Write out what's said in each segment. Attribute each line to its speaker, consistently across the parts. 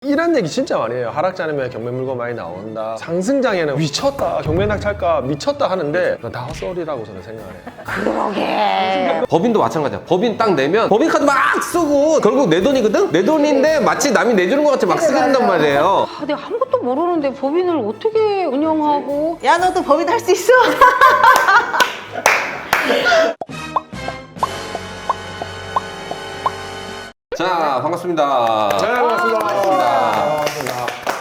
Speaker 1: 이런 얘기 진짜 많이 해요. 하락장에는 경매 물건 많이 나온다. 상승장에는 미쳤다. 경매 낙찰가 미쳤다 하는데 다 헛소리라고 저는 생각을 해요.
Speaker 2: 그러게.
Speaker 3: 법인도 마찬가지야. 법인 딱 내면 법인 카드 막 쓰고 결국 내 돈이거든? 내 돈인데 마치 남이 내주는 것 같이 막 쓰게 된단 말이에요.
Speaker 2: 아, 내가 아무것도 모르는데 법인을 어떻게 운영하고.
Speaker 4: 야, 너도 법인 할 수 있어.
Speaker 3: 자, 반갑습니다.
Speaker 1: 네, 반갑습니다.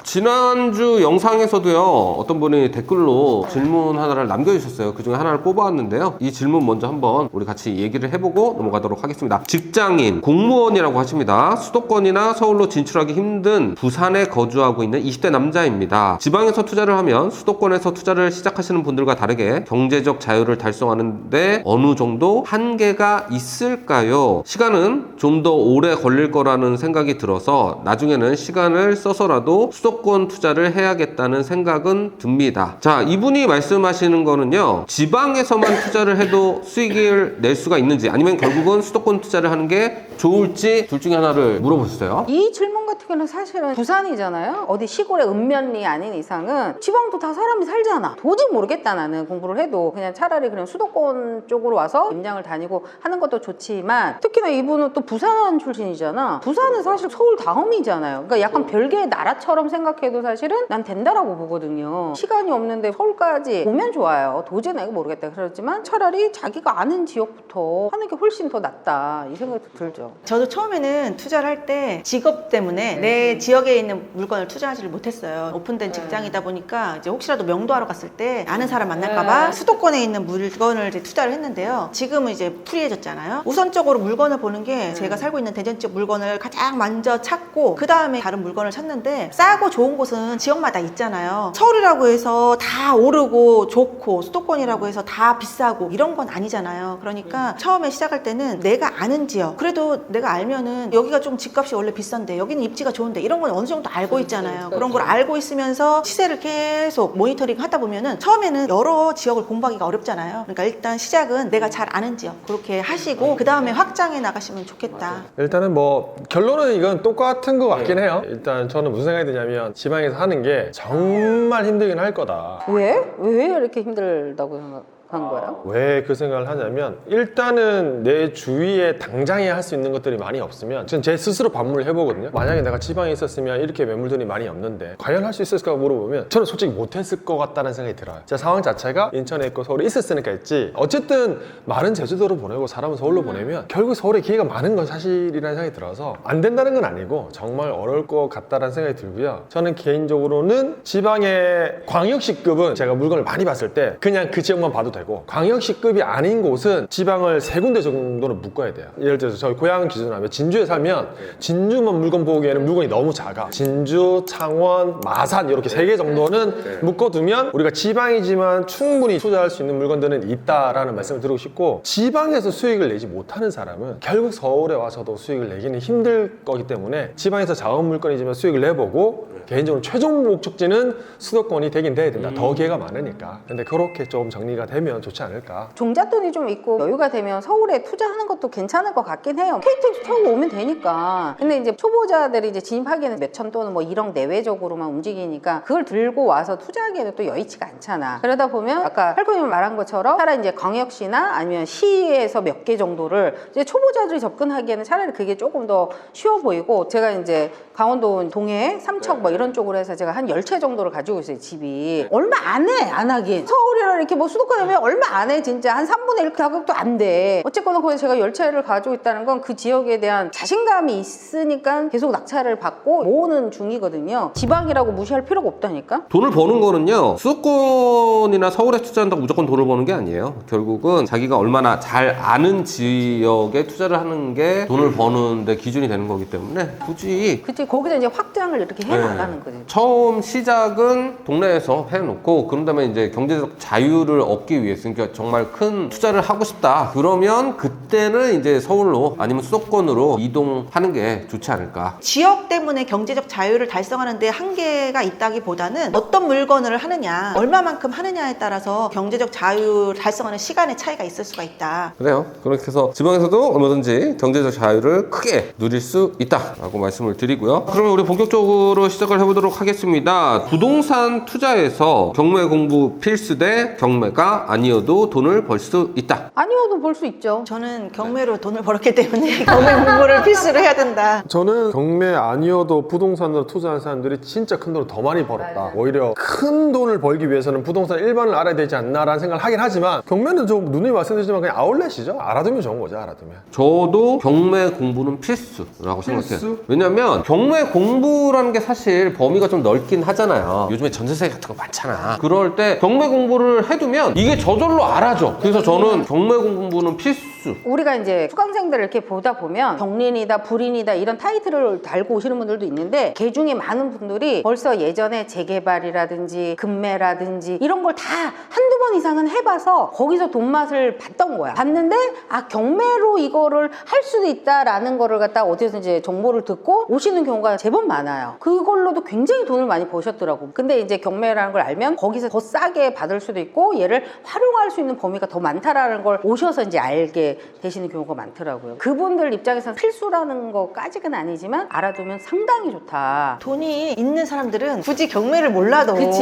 Speaker 3: 지난주 영상에서도요, 어떤 분이 댓글로 질문 하나를 남겨주셨어요. 그 중에 하나를 뽑아왔는데요. 이 질문 먼저 한번 우리 같이 얘기를 해보고 넘어가도록 하겠습니다. 직장인, 공무원이라고 하십니다. 수도권이나 서울로 진출하기 힘든 부산에 거주하고 있는 20대 남자입니다. 지방에서 투자를 하면 수도권에서 투자를 시작하시는 분들과 다르게 경제적 자유를 달성하는데 어느 정도 한계가 있을까요? 시간은 좀 더 오래 걸릴 거라는 생각이 들어서 나중에는 시간을 써서라도 수도권 투자를 해야겠다는 생각은 듭니다. 자, 이분이 말씀하시는 거는요, 지방에서만 투자를 해도 수익을 낼 수가 있는지 아니면 결국은 수도권 투자를 하는 게 좋을지 둘 중에 하나를 물어보셨어요.
Speaker 2: 이 질문 같은 경우는 사실은 부산이잖아요. 어디 시골의 읍면리 아닌 이상은 지방도 다 사람이 살잖아. 도저히 모르겠다 나는 공부를 해도. 그냥 차라리 그냥 수도권 쪽으로 와서 임장을 다니고 하는 것도 좋지만, 특히나 이분은 또 부산 출신이잖아. 부산은 사실 서울 다음이잖아요. 그러니까 약간 별개의 나라처럼 생각해도 사실은 난 된다라고 보거든요. 시간이 없는데 서울까지 오면 좋아요. 도저히 내가 모르겠다 그러지만 차라리 자기가 아는 지역부터 하는 게 훨씬 더 낫다 이 생각도 들죠.
Speaker 4: 저도 처음에는 투자를 할 때 직업 때문에 내 지역에 있는 물건을 투자하지를 못했어요. 오픈된 직장이다 보니까 이제 혹시라도 명도하러 갔을 때 아는 사람 만날까봐 수도권에 있는 물건을 이제 투자를 했는데요. 지금은 이제 프리해졌잖아요. 우선적으로 물건을 보는 게 제가 살고 있는 대전 지역 물건을 가장 먼저 찾고 그 다음에 다른 물건을 찾는데, 싸고 좋은 곳은 지역마다 있잖아요. 서울이라고 해서 다 오르고 좋고 수도권이라고 해서 다 비싸고 이런 건 아니잖아요. 그러니까 처음에 시작할 때는 내가 아는 지역, 그래도 내가 알면은 여기가 좀 집값이 원래 비싼데 여기는 입지가 좋은데 이런 건 어느 정도 알고 있잖아요. 그런 걸 알고 있으면서 시세를 계속 모니터링 하다 보면은 처음에는 여러 지역을 공부하기가 어렵잖아요. 그러니까 일단 시작은 내가 잘 아는 지역 그렇게 하시고 그 다음에 확장해 나가시면 좋겠다.
Speaker 1: 일단은 뭐 결론은 이건 똑같은 것 같긴 해요. 일단 저는 무슨 생각이 드냐면 지방에서 하는 게 정말 힘들긴 할 거다.
Speaker 2: 왜? 왜 이렇게 힘들다고 생각한 거야?
Speaker 1: 왜 그 생각을 하냐면, 일단은 내 주위에 당장에 할 수 있는 것들이 많이 없으면 저는 제 스스로 반문을 해보거든요. 만약에 내가 지방에 있었으면 이렇게 매물들이 많이 없는데 과연 할 수 있을까 물어보면 저는 솔직히 못했을 것 같다는 생각이 들어요. 제 상황 자체가 인천에 있고 서울에 있었으니까 했지, 어쨌든 말은 제주도로 보내고 사람은 서울로 보내면 결국 서울에 기회가 많은 건 사실이라는 생각이 들어서 안 된다는 건 아니고 정말 어려울 것 같다는 생각이 들고요. 저는 개인적으로는 지방의 광역시급은 제가 물건을 많이 봤을 때 그냥 그 지역만 봐도 되고, 광역시급이 아닌 곳은 지방을 3군데 정도는 묶어야 돼요. 예를 들어서 저희 고향 기준으로 하면 진주에 살면 진주만 물건 보기에는 물건이 너무 작아. 진주, 창원, 마산 이렇게 3개 정도는 묶어두면 우리가 지방이지만 충분히 투자할 수 있는 물건들은 있다라는 말씀을 드리고 싶고, 지방에서 수익을 내지 못하는 사람은 결국 서울에 와서도 수익을 내기는 힘들 거기 때문에 지방에서 작은 물건이지만 수익을 내보고, 개인적으로 최종 목적지는 수도권이 되긴 돼야 된다. 더 기회가 많으니까. 근데 그렇게 좀 정리가 되면 좋지 않을까.
Speaker 2: 종잣돈이 좀 있고 여유가 되면 서울에 투자하는 것도 괜찮을 것 같긴 해요. KTX 타고 오면 되니까. 근데 이제 초보자들이 이제 진입하기에는 몇천 또는 뭐 1억 내외적으로만 움직이니까 그걸 들고 와서 투자하기에는 또 여의치가 않잖아. 그러다 보면 아까 할코님이 말한 것처럼 차라리 이제 광역시나 아니면 시에서 몇 개 정도를 이제 초보자들이 접근하기에는 차라리 그게 조금 더 쉬워 보이고, 제가 이제 강원도 동해, 삼척 뭐 이런 쪽으로 해서 제가 한 10채 정도를 가지고 있어요, 집이. 얼마 안 해, 안 하긴. 서울이랑 이렇게 뭐 수도권에 오면 얼마 안 해, 진짜. 한 3분의 1 가격도 안 돼. 어쨌거나 거기서 제가 10채를 가지고 있다는 건 그 지역에 대한 자신감이 있으니까 계속 낙찰을 받고 모으는 중이거든요. 지방이라고 무시할 필요가 없다니까?
Speaker 3: 돈을 버는 거는요, 수도권이나 서울에 투자한다고 무조건 돈을 버는 게 아니에요. 결국은 자기가 얼마나 잘 아는 지역에 투자를 하는 게 돈을 버는 데 기준이 되는 거기 때문에 굳이
Speaker 2: 그치, 거기다 이제 확장을 이렇게 해 나가는 거지.
Speaker 3: 처음 시작은 동네에서 해놓고 그런 다음에 이제 경제적 자유를 얻기 위해서, 그러니까 정말 큰 투자를 하고 싶다. 그러면 그때는 이제 서울로 아니면 수도권으로 이동하는 게 좋지 않을까.
Speaker 4: 지역 때문에 경제적 자유를 달성하는데 한계가 있다기보다는 어떤 물건을 하느냐, 얼마만큼 하느냐에 따라서 경제적 자유 달성하는 시간의 차이가 있을 수가 있다.
Speaker 3: 그래요. 그렇게 해서 지방에서도 얼마든지 경제적 자유를 크게 누릴 수 있다라고 말씀을 드리고요. 그러면 우리 본격적으로 시작을 해보도록 하겠습니다. 부동산 투자에서 경매 공부 필수 대 경매가 아니어도 돈을 벌 수 있다.
Speaker 2: 아니어도 볼 수 있죠.
Speaker 4: 저는 경매로 돈을 벌었기 때문에 경매 공부를 필수로 해야 된다.
Speaker 1: 저는 경매 아니어도 부동산으로 투자한 사람들이 진짜 큰 돈을 더 많이 벌었다. 오히려 큰 돈을 벌기 위해서는 부동산 일반을 알아야 되지 않나라는 생각을 하긴 하지만 경매는 좀 누누이 말씀드리지만 그냥 아울렛이죠. 알아두면 좋은 거죠. 알아두면.
Speaker 3: 저도 경매 공부는 필수라고 생각해요.
Speaker 1: 필수?
Speaker 3: 왜냐면 경매 공부라는 게 사실 범위가 좀 넓긴 하잖아요. 요즘에 전세세 같은 거 많잖아. 그럴 때 경매 공부를 해두면 이게 저절로 알아져. 그래서 저는 경매 공부는 필수.
Speaker 2: 우리가 이제 수강생들을 이렇게 보다 보면 경린이다, 불인이다 이런 타이틀을 달고 오시는 분들도 있는데 그 중에 많은 분들이 벌써 예전에 재개발이라든지 금매라든지 이런 걸 다 한두 번 이상은 해봐서 거기서 돈 맛을 봤던 거야. 봤는데 아 경매로 이거를 할 수도 있다라는 거를 갖다 어디서 이제 정보를 듣고 오시는 경우가 제법 많아요. 그걸로도 굉장히 돈을 많이 버셨더라고. 근데 이제 경매라는 걸 알면 거기서 더 싸게 받을 수도 있고 얘를 활용할 수 있는 범위가 더 많다라는 걸 오셔서 이제 알게 되시는 경우가 많더라고요. 그분들 입장에서는 필수라는 것까지는 아니지만 알아두면 상당히 좋다.
Speaker 4: 돈이 있는 사람들은 굳이 경매를 몰라도
Speaker 2: 그치.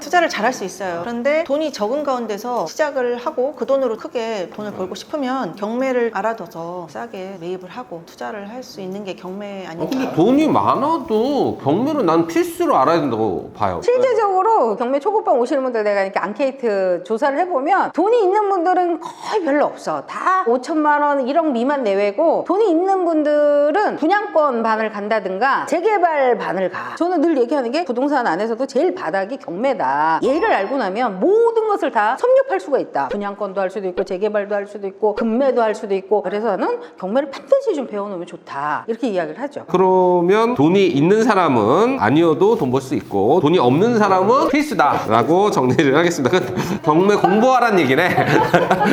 Speaker 4: 투자를 잘할 수 있어요. 그런데 돈이 적은 가운데서 시작을 하고 그 돈으로 크게 돈을 벌고 싶으면 경매를 알아둬서 싸게 매입을 하고 투자를 할 수 있는 게 경매 아닐까.
Speaker 3: 근데 돈이 많아도 경매는 난 필수로 알아야 된다고 봐요.
Speaker 2: 실제적으로 경매 초급반 오시는 분들 내가 이렇게 앙케이트 조사를 해보면 돈이 있는 분들은 거의 별로 없어. 다 5천만 원, 1억 미만 내외고 돈이 있는 분들은 분양권 반을 간다든가 재개발 반을 가. 저는 늘 얘기하는 게 부동산 안에서도 제일 바닥이 경매다. 얘를 알고 나면 모든 것을 다 섭렵할 수가 있다. 분양권도 할 수도 있고 재개발도 할 수도 있고 금매도 할 수도 있고 그래서 나는 경매를 반드시 좀 배워놓으면 좋다. 이렇게 이야기를 하죠.
Speaker 3: 그러면 돈이 있는 사람은 아니어도 돈 벌 수 있고 돈이 없는 사람은 필수다라고 정리를 하겠습니다. 경매 공부하라는 얘기네.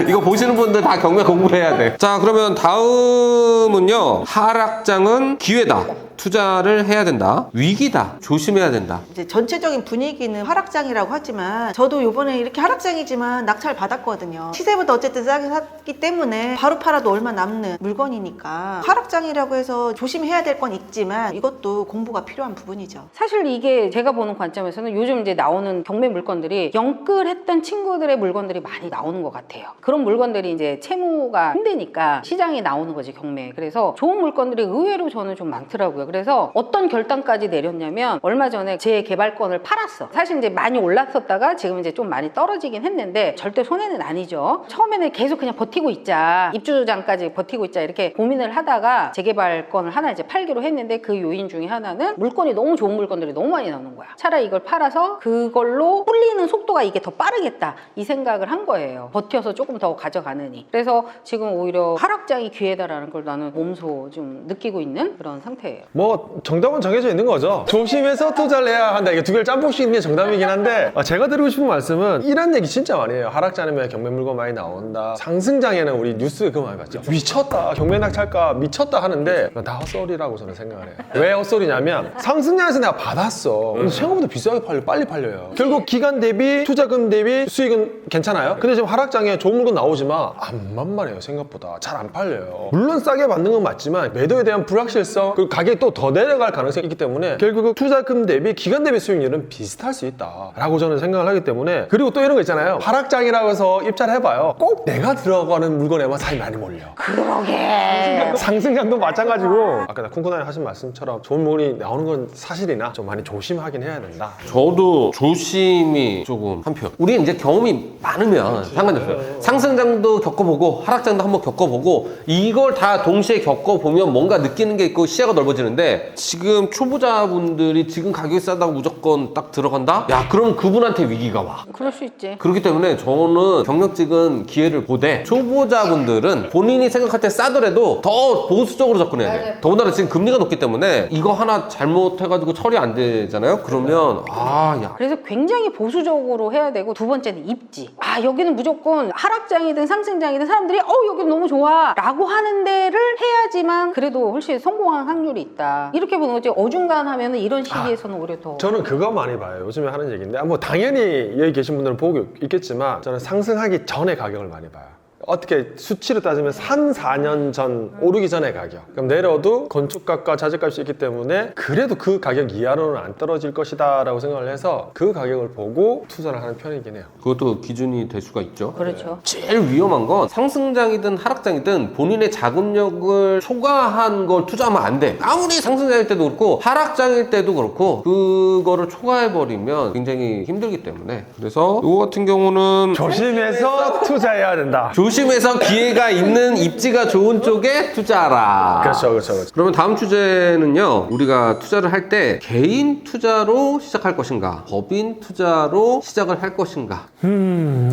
Speaker 3: 이거 보시는 분들 다 경매 공부해야 돼. 자, 그러면 다음은요. 하락장은 기회다. 투자를 해야 된다. 위기다. 조심해야 된다.
Speaker 4: 이제 전체적인 분위기는 하락장이라고 하지만 저도 요번에 이렇게 하락장이지만 낙찰 받았거든요. 시세보다 어쨌든 싸게 샀기 때문에 바로 팔아도 얼마 남는 물건이니까 하락장이라고 해서 조심해야 될 건 있지만 이것도 공부가 필요한 부분이죠.
Speaker 2: 사실 이게 제가 보는 관점에서는 요즘 이제 나오는 경매 물건들이 영끌했던 친구들의 물건들이 많이 나오는 것 같아요. 그런 물건들이 이제 채무가 힘드니까 시장에 나오는 거지 경매. 그래서 좋은 물건들이 의외로 저는 좀 많더라고요. 그래서 어떤 결단까지 내렸냐면 얼마 전에 제 개발권을 팔았어. 사실 이제 많이 올랐었다가 지금 이제 좀 많이 떨어지긴 했는데 절대 손해는 아니죠. 처음에는 계속 그냥 버티고 있자, 입주장까지 버티고 있자 이렇게 고민을 하다가 재개발권을 하나 이제 팔기로 했는데 그 요인 중에 하나는 물건이 너무 좋은 물건들이 너무 많이 나오는 거야. 차라리 이걸 팔아서 그걸로 불리는 속도가 이게 더 빠르겠다 이 생각을 한 거예요. 버텨서 조금 더 가져가느니. 그래서 지금 오히려 하락장이 기회다라는 걸 나는 몸소 좀 느끼고 있는 그런 상태예요.
Speaker 1: 뭐 정답은 정해져 있는 거죠. 조심해서 투자를 해야 한다. 이게 두 개를 짬뽕 씌는 게 정답이긴 한데 제가 드리고 싶은 말씀은 이런 얘기 진짜 많이 해요. 하락장이면 경매 물건 많이 나온다. 상승장에는 우리 뉴스 그거 많이 봤죠. 미쳤다. 경매 낙찰가 미쳤다 하는데 다 헛소리라고 저는 생각을 해요. 왜 헛소리냐면 상승장에서 내가 받았어. 근데 생각보다 비싸게 팔려 빨리 팔려요. 결국 기간 대비 투자금 대비 수익은 괜찮아요. 근데 지금 하락장에 좋은 물건 나오지만 안 만만해요. 생각보다 잘 안 팔려요. 물론 싸게 받는 건 맞지만 매도에 대한 불확실성 그리고 가격이 또 더 내려갈 가능성이 있기 때문에 결국 투자금 대비 기간 대비 수익률은 비슷할 수 있다 라고 저는 생각을 하기 때문에 그리고 또 이런 거 있잖아요. 하락장이라고 해서 입찰을 해봐요. 꼭 내가 들어가는 물건에만 사람이 많이 몰려.
Speaker 2: 그러게.
Speaker 1: 상승장도 마찬가지고 아까 쿵쿵나니 하신 말씀처럼 좋은 물건이 나오는 건 사실이나 좀 많이 조심하긴 해야 된다.
Speaker 3: 저도 조심이 조금 한 표. 우리는 이제 경험이 많으면 상관없어요. 상승장도 겪어보고 하락장도 한번 겪어보고 이걸 다 동시에 겪어보면 뭔가 느끼는 게 있고 시야가 넓어지는데 있는데 지금 초보자분들이 지금 가격이 싸다고 무조건 딱 들어간다? 야, 그럼 그분한테 위기가 와.
Speaker 2: 그럴 수 있지.
Speaker 3: 그렇기 때문에 저는 경력직은 기회를 보되 초보자분들은 본인이 생각할 때 싸더라도 더 보수적으로 접근해야 돼.
Speaker 2: 맞아요.
Speaker 3: 더군다나 지금 금리가 높기 때문에 이거 하나 잘못해가지고 처리 안 되잖아요. 그러면 야
Speaker 2: 그래서 굉장히 보수적으로 해야 되고, 두 번째는 입지. 여기는 무조건 하락장이든 상승장이든 사람들이 여기는 너무 좋아 라고 하는 데를 해야지만 그래도 훨씬 성공할 확률이 있다. 이렇게 보는 거지. 어중간하면 이런 시기에서는 오히려 더.
Speaker 1: 저는 그거 많이 봐요. 요즘에 하는 얘기인데 뭐 당연히 여기 계신 분들은 보고 있겠지만 저는 상승하기 전에 가격을 많이 봐요. 어떻게 수치로 따지면 3, 4년 전 오르기 전에 가격. 그럼 내려도 건축값과 자재값이 있기 때문에 그래도 그 가격 이하로는 안 떨어질 것이다 라고 생각을 해서 그 가격을 보고 투자를 하는 편이긴 해요.
Speaker 3: 그것도 기준이 될 수가 있죠.
Speaker 2: 그렇죠.
Speaker 3: 제일 위험한 건 상승장이든 하락장이든 본인의 자금력을 초과한 걸 투자하면 안 돼. 아무리 상승장일 때도 그렇고 하락장일 때도 그렇고 그거를 초과해버리면 굉장히 힘들기 때문에. 그래서 이거 같은 경우는
Speaker 1: 조심해서 투자해야 된다.
Speaker 3: 조심해서 기회가 있는 입지가 좋은 쪽에 투자하라.
Speaker 1: 그렇죠.
Speaker 3: 그러면 다음 주제는요, 우리가 투자를 할 때 개인 투자로 시작할 것인가, 법인 투자로 시작을 할 것인가.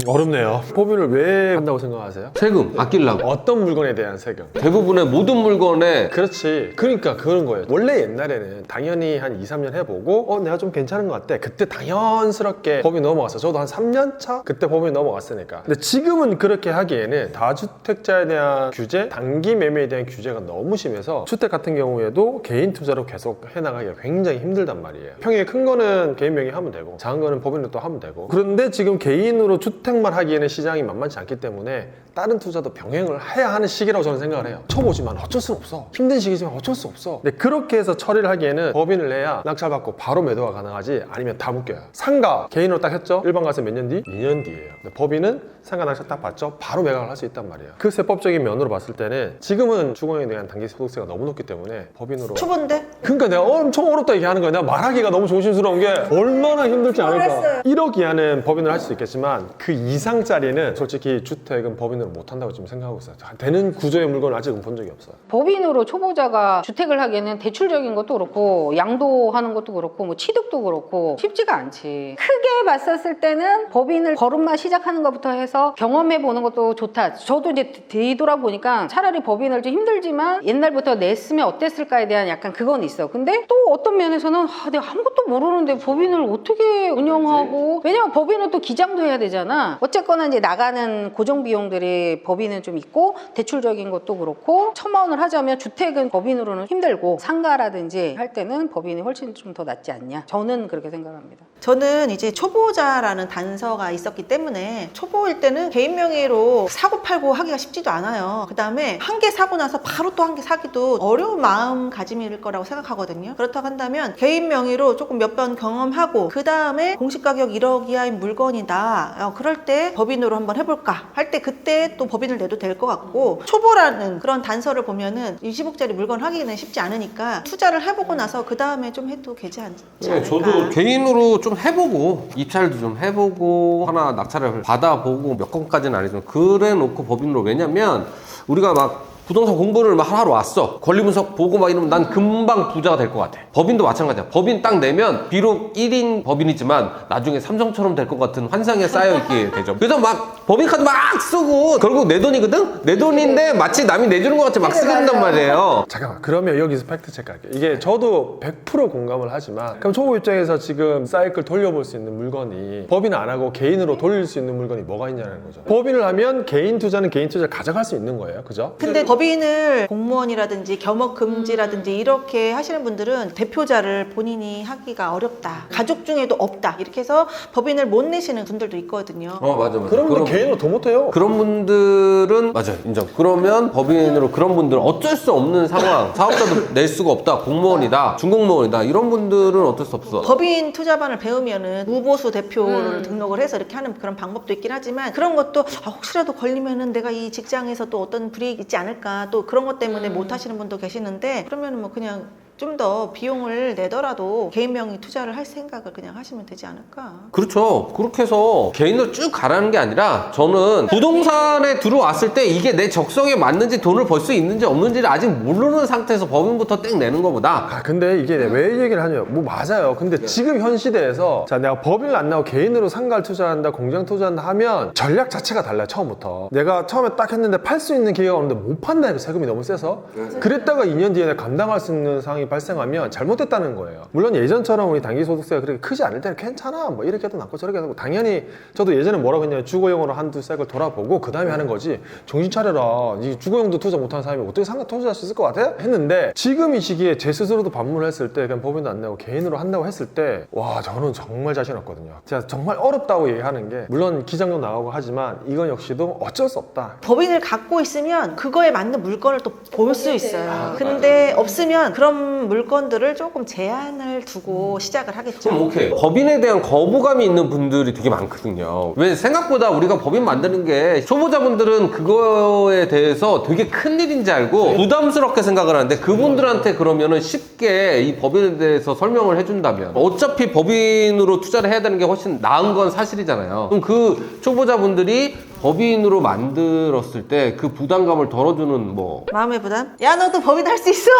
Speaker 1: 어렵네요. 법인을 왜 한다고 생각하세요?
Speaker 3: 세금 아끼려고.
Speaker 1: 어떤 물건에 대한 세금?
Speaker 3: 대부분의 모든 물건에
Speaker 1: 그렇지. 그러니까 그런 거예요. 원래 옛날에는 당연히 한 2, 3년 해보고 내가 좀 괜찮은 것 같아. 그때 당연스럽게 법인 넘어갔어. 저도 한 3년 차? 그때 법인 넘어갔으니까. 근데 지금은 그렇게 하기에는 다주택자에 대한 규제, 단기 매매에 대한 규제가 너무 심해서 주택 같은 경우에도 개인 투자로 계속 해나가기가 굉장히 힘들단 말이에요. 평에 큰 거는 개인 명의 하면 되고 작은 거는 법인으로 또 하면 되고. 그런데 지금 개인으로 주택만 하기에는 시장이 만만치 않기 때문에 다른 투자도 병행을 해야 하는 시기라고 저는 생각을 해요. 초보지만 어쩔 수 없어. 힘든 시기지만 어쩔 수 없어. 근데 그렇게 해서 처리를 하기에는 법인을 내야 낙찰받고 바로 매도가 가능하지, 아니면 다 묶여요. 상가 개인으로 딱 했죠? 일반 가서 몇 년 뒤? 2년 뒤예요. 근데 법인은 상가 낙찰 딱 받죠? 바로 매각을 할 수 있단 말이에요. 그 세법적인 면으로 봤을 때는 지금은 주거에 대한 단기 소득세가 너무 높기 때문에 법인으로.
Speaker 4: 초보인데?
Speaker 1: 그러니까 내가 엄청 어렵다 얘기하는 거야. 내가 말하기가 너무 조심스러운 게 얼마나 힘들지 않을까. 1억 이하는 법인으로 할 수 있겠지만 그 이상짜리는 솔직히 주택은 법인으로 못 한다고 지금 생각하고 있어요. 되는 구조의 물건을 아직은 본 적이 없어요.
Speaker 2: 법인으로 초보자가 주택을 하기에는 대출적인 것도 그렇고 양도하는 것도 그렇고 뭐 취득도 그렇고 쉽지가 않지. 크게 봤었을 때는 법인을 걸음마 시작하는 것부터 해서 경험해 보는 것도 좋다. 저도 이제 뒤돌아보니까 차라리 법인을 좀 힘들지만 옛날부터 냈으면 어땠을까에 대한 약간 그건 있어. 근데 또 어떤 면에서는 내가 아무것도 모르는데 법인을 어떻게 운영하고, 왜냐면 법인은 또 기장도 해야 되잖아. 어쨌거나 이제 나가는 고정 비용들이 법인은 좀 있고, 대출적인 것도 그렇고, 첨언을 하자면 주택은 법인으로는 힘들고 상가라든지 할 때는 법인이 훨씬 좀 더 낫지 않냐. 저는 그렇게 생각합니다.
Speaker 4: 저는 이제 초보자라는 단서가 있었기 때문에 초보일 때는 개인 명의로 사고 팔고 하기가 쉽지도 않아요. 그 다음에 한 개 사고 나서 바로 또 한 개 사기도 어려운 마음가짐일 거라고 생각하거든요. 그렇다고 한다면 개인 명의로 조금 몇 번 경험하고 그 다음에 공시가격 1억 이하의 물건이다. 그럴 때 법인으로 한번 해볼까 할 때 그때 또 법인을 내도 될 것 같고, 초보라는 그런 단서를 보면은 20억짜리 물건 하기는 쉽지 않으니까 투자를 해보고 나서 그 다음에 좀 해도 되지 않지 않을까.
Speaker 3: 저도 개인으로 좀 해보고 입찰도 좀 해보고 하나 낙찰을 받아보고 몇 건까지는 아니지만 그래 놓고 법인으로. 왜냐면 우리가 막 부동산 공부를 막 하러 왔어. 권리 분석 보고 막 이러면 난 금방 부자가 될 것 같아. 법인도 마찬가지야. 법인 딱 내면 비록 1인 법인이지만 나중에 삼성처럼 될 것 같은 환상에 쌓여있게 되죠. 그래서 막 법인카드 막 쓰고 결국 내 돈이거든? 내 돈인데 마치 남이 내주는 것 같이 막 쓰게 된단 말이에요.
Speaker 1: 잠깐만, 그러면 여기서 팩트 체크할게요. 이게 저도 100% 공감을 하지만, 그럼 초보 입장에서 지금 사이클 돌려볼 수 있는 물건이 법인 안 하고 개인으로 돌릴 수 있는 물건이 뭐가 있냐는 거죠. 법인을 하면 개인 투자는 개인 투자를 가져갈 수 있는 거예요. 그죠?
Speaker 4: 근데 법인을 공무원이라든지 겸업금지라든지 이렇게 하시는 분들은 대표자를 본인이 하기가 어렵다. 가족 중에도 없다. 이렇게 해서 법인을 못 내시는 분들도 있거든요.
Speaker 3: 맞아.
Speaker 1: 그러면 개인으로 더 못해요.
Speaker 3: 그런 분들은 맞아요, 인정. 그러면 법인으로 그런 분들은 어쩔 수 없는 상황, 사업자도 낼 수가 없다, 공무원이다, 중공무원이다, 이런 분들은 어쩔 수 없어.
Speaker 4: 법인 투자반을 배우면은 무보수 대표를 등록을 해서 이렇게 하는 그런 방법도 있긴 하지만, 그런 것도 혹시라도 걸리면은 내가 이 직장에서 또 어떤 불이익이 있지 않을까, 또 그런 것 때문에 못 하시는 분도 계시는데, 그러면은 뭐 그냥 좀 더 비용을 내더라도 개인 명의 투자를 할 생각을 그냥 하시면 되지 않을까.
Speaker 3: 그렇죠. 그렇게 해서 개인으로 쭉 가라는 게 아니라 저는 부동산에 들어왔을 때 이게 내 적성에 맞는지 돈을 벌 수 있는지 없는지를 아직 모르는 상태에서 법인부터 땡 내는 것보다
Speaker 1: 아 근데 이게 왜 얘기를 하냐면 뭐 맞아요. 근데 지금 현 시대에서 자 내가 법인을 안 나고 개인으로 상가를 투자한다, 공장 투자한다 하면 전략 자체가 달라요. 처음부터 내가 처음에 딱 했는데 팔 수 있는 기회가 오는데 못 판다니까 세금이 너무 세서 그랬다가 2년 뒤에 내가 감당할 수 있는 상황이 발생하면 잘못됐다는 거예요. 물론 예전처럼 우리 단기소득세가 그렇게 크지 않을 때는 괜찮아 뭐 이렇게 해도 낫고 저렇게 해도 낫고 당연히 저도 예전에 뭐라고 했냐면 주거용으로 한두 색을 돌아보고 그 다음에 하는 거지 정신 차려라 이 주거용도 투자 못하는 사람이 어떻게 상가 투자할 수 있을 것 같아? 했는데 지금 이 시기에 제 스스로도 반문을 했을 때 그냥 법인도 안 내고 개인으로 한다고 했을 때 와 저는 정말 자신 없거든요. 제가 정말 어렵다고 얘기하는 게 물론 기장도 나가고 하지만 이건 역시도 어쩔 수 없다.
Speaker 4: 법인을 갖고 있으면 그거에 맞는 물건을 또 볼 수 있어요. 근데 없으면 그런 물건들을 조금 제한을 두고 시작을 하겠죠.
Speaker 3: 그럼 오케이. 법인에 대한 거부감이 있는 분들이 되게 많거든요. 왜 생각보다 우리가 법인 만드는 게 초보자분들은 그거에 대해서 되게 큰 일인지 알고 부담스럽게 생각을 하는데 그분들한테 그러면은 쉽게 이 법인에 대해서 설명을 해준다면 어차피 법인으로 투자를 해야 되는 게 훨씬 나은 건 사실이잖아요. 그럼 그 초보자분들이 법인으로 만들었을 때 그 부담감을 덜어주는 뭐
Speaker 4: 마음의 부담? 야 너도 법인 할 수 있어.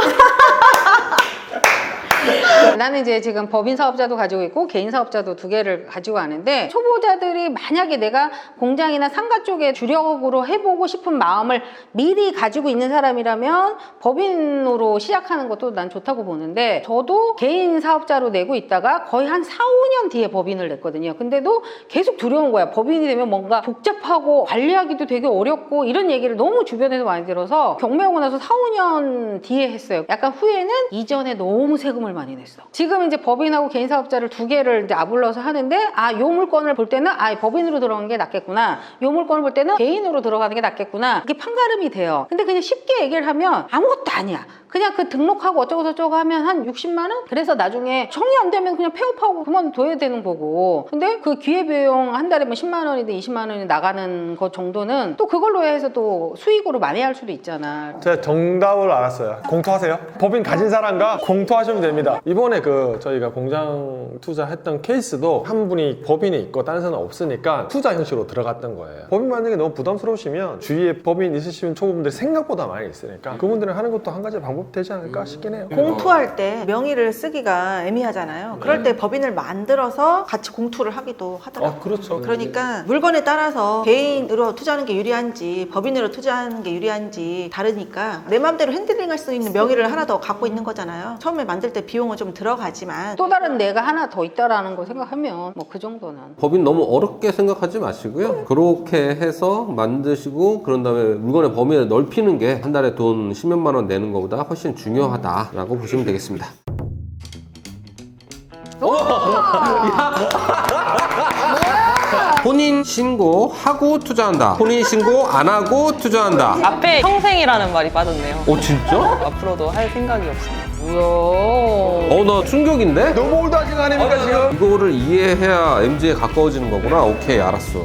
Speaker 2: 나는 이제 지금 법인 사업자도 가지고 있고 개인 사업자도 두 개를 가지고 가는데 초보자들이 만약에 내가 공장이나 상가 쪽에 주력으로 해보고 싶은 마음을 미리 가지고 있는 사람이라면 법인으로 시작하는 것도 난 좋다고 보는데 저도 개인 사업자로 내고 있다가 거의 한 4, 5년 뒤에 법인을 냈거든요. 근데도 계속 두려운 거야. 법인이 되면 뭔가 복잡하고 관리하기도 되게 어렵고 이런 얘기를 너무 주변에서 많이 들어서 경매하고 나서 4, 5년 뒤에 했어요. 약간 후회는 이전에 너무 세금을 많이 냈어. 지금 이제 법인하고 개인 사업자를 두 개를 이제 아울러서 하는데 요 물건을 볼 때는 법인으로 들어가는 게 낫겠구나. 요 물건을 볼 때는 개인으로 들어가는 게 낫겠구나. 이게 판가름이 돼요. 근데 그냥 쉽게 얘기를 하면 아무것도 아니야. 그냥 그 등록하고 어쩌고 저쩌고 하면 한 60만 원? 그래서 나중에 정리 안 되면 그냥 폐업하고 그만둬야 되는 거고. 근데 그 기회비용 한 달에 뭐 10만 원이든 20만 원이 나가는 것 정도는 또 그걸로 해서 또 수익으로 만회할 수도 있잖아.
Speaker 1: 제가 정답을 알았어요. 공투하세요. 법인 가진 사람과 공투하시면 됩니다. 이번에 저희가 공장 투자했던 케이스도 한 분이 법인이 있고 다른 사람은 없으니까 투자 형식으로 들어갔던 거예요. 법인 만드는 게 너무 부담스러우시면 주위에 법인 있으시는 초보분들이 생각보다 많이 있으니까 그분들은 하는 것도 한 가지 방법 되지 않을까 싶긴 해요.
Speaker 4: 공투할 때 명의를 쓰기가 애매하잖아요. 그럴 때 법인을 만들어서 같이 공투를 하기도 하더라고요.
Speaker 1: 그렇죠.
Speaker 4: 그러니까 물건에 따라서 개인으로 투자하는 게 유리한지 법인으로 투자하는 게 유리한지 다르니까 내 마음대로 핸들링할 수 있는 명의를 하나 더 갖고 있는 거잖아요. 처음에 만들 때 비용은 좀 들어가지만
Speaker 2: 또 다른 내가 하나 더 있다라는 거 생각하면 뭐 그 정도는.
Speaker 3: 법인 너무 어렵게 생각하지 마시고요. 그렇게 해서 만드시고 그런 다음에 물건의 범위를 넓히는 게 한 달에 돈 10몇만 원 내는 것보다 훨씬 중요하다라고 보시면 되겠습니다. 혼인 신고하고 투자한다. 혼인 신고 안 하고 투자한다.
Speaker 5: 앞에 평생이라는 말이 빠졌네요.
Speaker 3: 진짜?
Speaker 5: 앞으로도 할 생각이 없습니다.
Speaker 2: 뭐야?
Speaker 3: 나 충격인데?
Speaker 1: 너무 올드하신 거 아닙니까 지금?
Speaker 3: 이거를 이해해야 MZ에 가까워지는 거구나. 오케이, 알았어.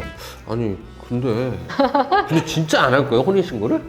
Speaker 3: 아니 근데 진짜 안 할 거예요 혼인 신고를?